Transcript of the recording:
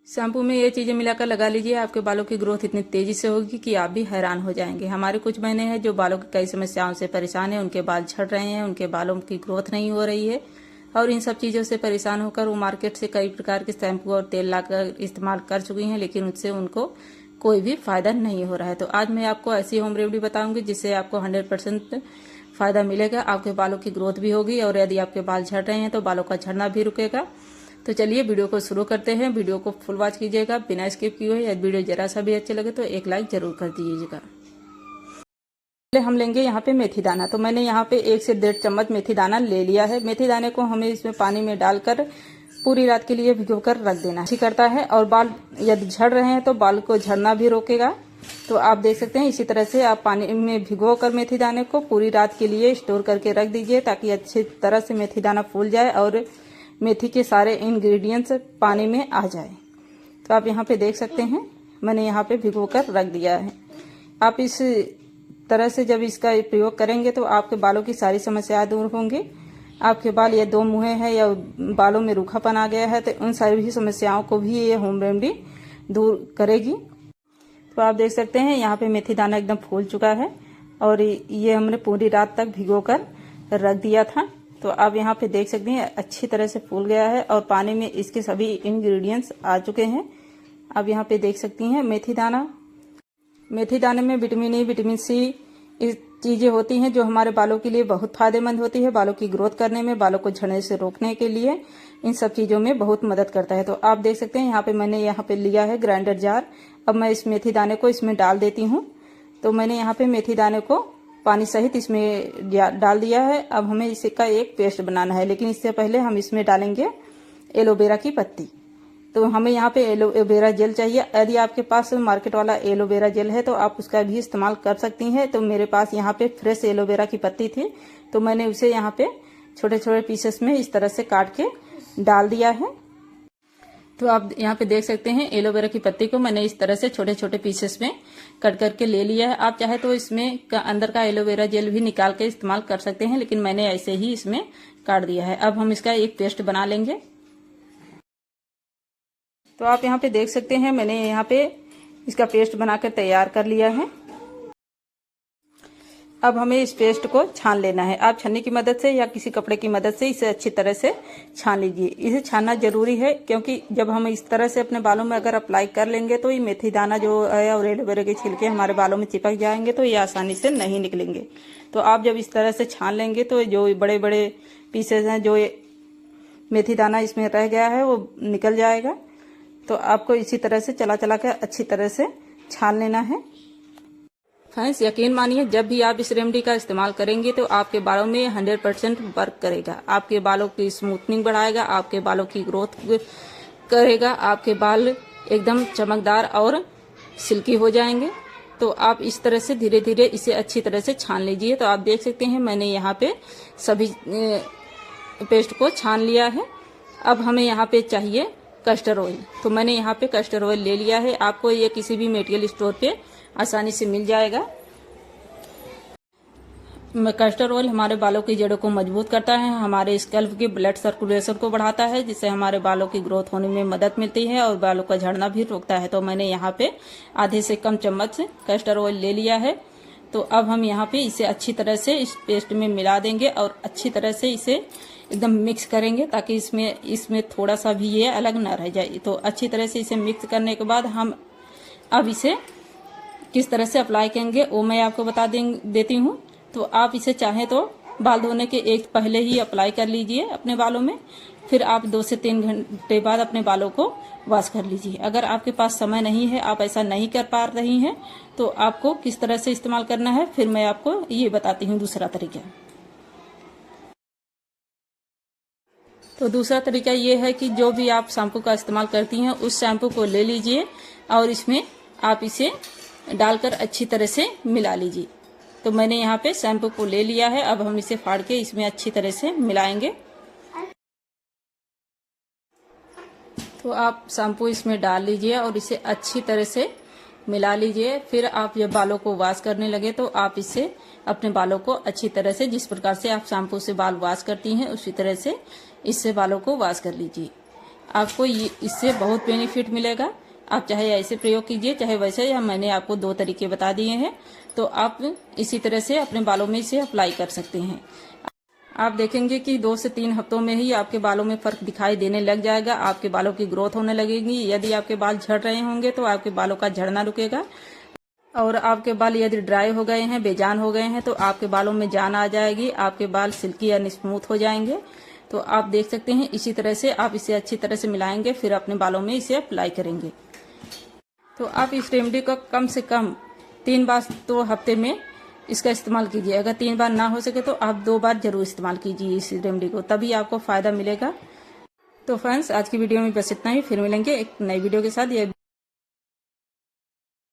Shampoo में ये चीज़ें मिलाकर लगा लीजिए, आपके बालों की ग्रोथ इतनी तेज़ी से होगी कि आप भी हैरान हो जाएंगे। हमारे कुछ बहनें हैं जो बालों की कई समस्याओं से परेशान हैं, उनके बाल झड़ रहे हैं, उनके बालों की ग्रोथ नहीं हो रही है और इन सब चीज़ों से परेशान होकर वो मार्केट से कई प्रकार के शैम्पू और तेल लाकर इस्तेमाल कर चुकी हैं, लेकिन उससे उनको कोई भी फ़ायदा नहीं हो रहा है। तो आज मैं आपको ऐसी होम रेमेडी बताऊँगी जिससे आपको 100% फ़ायदा मिलेगा, आपके बालों की ग्रोथ भी होगी और यदि आपके बाल झड़ रहे हैं तो बालों का झड़ना भी रुकेगा। तो चलिए वीडियो को शुरू करते हैं। वीडियो को फुल वॉच कीजिएगा बिना स्किप किए हुए। यदि वीडियो जरा सा भी अच्छे लगे तो एक लाइक जरूर कर दीजिएगा। पहले हम लेंगे यहाँ पे मेथी दाना। तो मैंने यहाँ पे 1 से 1.5 चम्मच मेथी दाना ले लिया है। मेथी दाने को हमें इसमें पानी में डालकर पूरी रात के लिए भिगोकर रख देना अच्छी करता है और बाल यदि झड़ रहे हैं तो बाल को झड़ना भी रोकेगा। तो आप देख सकते हैं इसी तरह से आप पानी में भिगो कर मेथी दाने को पूरी रात के लिए स्टोर करके रख दीजिए ताकि अच्छी तरह से मेथी दाना फूल जाए और मेथी के सारे इंग्रेडिएंट्स पानी में आ जाए। तो आप यहाँ पे देख सकते हैं मैंने यहाँ पे भिगो कर रख दिया है। आप इस तरह से जब इसका प्रयोग करेंगे तो आपके बालों की सारी समस्याएं दूर होंगी। आपके बाल या दो मुँहे हैं या बालों में रूखापन आ गया है तो उन सारी समस्याओं को भी ये होम रेमेडी दूर करेगी। तो आप देख सकते हैं यहाँ पे मेथी दाना एकदम फूल चुका है और ये हमने पूरी रात तक भिगो कर रख दिया था। तो आप यहाँ पे देख सकते हैं अच्छी तरह से फूल गया है और पानी में इसके सभी इंग्रेडिएंट्स आ चुके हैं। आप यहाँ पे देख सकती हैं मेथी दाने में विटामिन ई, विटामिन सी इस चीज़ें होती हैं जो हमारे बालों के लिए बहुत फायदेमंद होती है। बालों की ग्रोथ करने में, बालों को झड़ने से रोकने के लिए इन सब चीज़ों में बहुत मदद करता है। तो आप देख सकते हैं यहाँ पे मैंने यहाँ पे लिया है ग्राइंडर जार। अब मैं इस मेथी दाने को इसमें डाल देती हूँ। तो मैंने यहाँ पे मेथी दाने को पानी सहित इसमें डाल दिया है। अब हमें इसका एक पेस्ट बनाना है, लेकिन इससे पहले हम इसमें डालेंगे एलोवेरा की पत्ती। तो हमें यहाँ पे एलोवेरा जेल चाहिए। यदि आपके पास मार्केट वाला एलोवेरा जेल है तो आप उसका भी इस्तेमाल कर सकती हैं। तो मेरे पास यहाँ पे फ्रेश एलोवेरा की पत्ती थी तो मैंने उसे यहाँ पे छोटे छोटे पीसेस में इस तरह से काट के डाल दिया है। तो आप यहाँ पे देख सकते हैं एलोवेरा की पत्ती को मैंने इस तरह से छोटे छोटे पीसेस में कट करके ले लिया है। आप चाहे तो इसमें अंदर का एलोवेरा जेल भी निकाल के इस्तेमाल कर सकते हैं, लेकिन मैंने ऐसे ही इसमें काट दिया है। अब हम इसका एक पेस्ट बना लेंगे। तो आप यहाँ पे देख सकते हैं मैंने यहाँ पे इसका पेस्ट बनाकर तैयार कर लिया है। अब हमें इस पेस्ट को छान लेना है। आप छन्नी की मदद से या किसी कपड़े की मदद से इसे अच्छी तरह से छान लीजिए। इसे छानना जरूरी है क्योंकि जब हम इस तरह से अपने बालों में अगर अप्लाई कर लेंगे तो ये मेथी दाना जो है और एलोवेरा के छिलके हमारे बालों में चिपक जाएंगे तो ये आसानी से नहीं निकलेंगे। तो आप जब इस तरह से छान लेंगे तो जो बड़े बड़े पीसेज हैं, जो मेथी दाना इसमें रह गया है वो निकल जाएगा। तो आपको इसी तरह से चला चला के अच्छी तरह से छान लेना है। फ्रेंड्स यकीन मानिए जब भी आप इस रेमेडी का इस्तेमाल करेंगे तो आपके बालों में 100% वर्क करेगा। आपके बालों की स्मूथनिंग बढ़ाएगा, आपके बालों की ग्रोथ करेगा, आपके बाल एकदम चमकदार और सिल्की हो जाएंगे। तो आप इस तरह से धीरे धीरे इसे अच्छी तरह से छान लीजिए। तो आप देख सकते हैं मैंने यहाँ पे सभी पेस्ट को छान लिया है। अब हमें यहाँ पे चाहिए कस्टर्ड ऑयल। तो मैंने यहाँ पे कस्टर्ड ऑयल ले लिया है। आपको ये किसी भी मेडिकल स्टोर पे आसानी से मिल जाएगा। कस्टर्ड ऑयल हमारे बालों की जड़ों को मजबूत करता है, हमारे स्कैल्प की ब्लड सर्कुलेशन को बढ़ाता है, जिससे हमारे बालों की ग्रोथ होने में मदद मिलती है और बालों का झड़ना भी रोकता है। तो मैंने यहाँ पे आधे से कम चम्मच कस्टर्ड ऑयल ले लिया है। तो अब हम यहाँ पे इसे अच्छी तरह से इस पेस्ट में मिला देंगे और अच्छी तरह से इसे एकदम मिक्स करेंगे ताकि इसमें थोड़ा सा भी ये अलग ना रह जाए। तो अच्छी तरह से इसे मिक्स करने के बाद हम अब इसे किस तरह से अप्लाई करेंगे वो मैं आपको बता देती हूँ। तो आप इसे चाहें तो बाल धोने के एक पहले ही अप्लाई कर लीजिए अपने बालों में, फिर आप 2 से 3 घंटे बाद अपने बालों को वॉश कर लीजिए। अगर आपके पास समय नहीं है, आप ऐसा नहीं कर पा रही हैं, तो आपको किस तरह से इस्तेमाल करना है फिर मैं आपको ये बताती हूँ दूसरा तरीका। तो दूसरा तरीका ये है कि जो भी आप शैम्पू का इस्तेमाल करती हैं उस शैम्पू को ले लीजिए और इसमें आप इसे डालकर अच्छी तरह से मिला लीजिए। तो मैंने यहाँ पे शैम्पू को ले लिया है। अब हम इसे फाड़ के इसमें अच्छी तरह से मिलाएंगे। तो आप शैम्पू इसमें डाल लीजिए और इसे अच्छी तरह से मिला लीजिए। फिर आप जब बालों को वॉश करने लगे तो आप इससे अपने बालों को अच्छी तरह से, जिस प्रकार से आप शैम्पू से बाल वॉश करती हैं उसी तरह से इससे बालों को वॉश कर लीजिए। आपको इससे बहुत बेनिफिट मिलेगा। आप चाहे ऐसे प्रयोग कीजिए, चाहे वैसे, या मैंने आपको 2 तरीके बता दिए हैं, तो आप इसी तरह से अपने बालों में इसे अप्लाई कर सकते हैं। आप देखेंगे कि 2 से 3 हफ्तों में ही आपके बालों में फर्क दिखाई देने लग जाएगा। आपके बालों की ग्रोथ होने लगेगी। यदि आपके बाल झड़ रहे होंगे तो आपके बालों का झड़ना रुकेगा, और आपके बाल यदि ड्राई हो गए हैं, बेजान हो गए हैं, तो आपके बालों में जान आ जाएगी। आपके बाल सिल्की या स्मूथ हो जाएंगे। तो आप देख सकते हैं, इसी तरह से आप इसे अच्छी तरह से मिलाएंगे, फिर अपने बालों में इसे अप्लाई करेंगे। तो आप इस रेमेडी को कम से कम 3 बार तो हफ्ते में इसका इस्तेमाल कीजिए। अगर 3 बार ना हो सके तो आप 2 बार जरूर इस्तेमाल कीजिए इस रेमेडी को, तभी आपको फायदा मिलेगा। तो फ्रेंड्स, आज की वीडियो में बस इतना ही। फिर मिलेंगे एक नई वीडियो के साथ।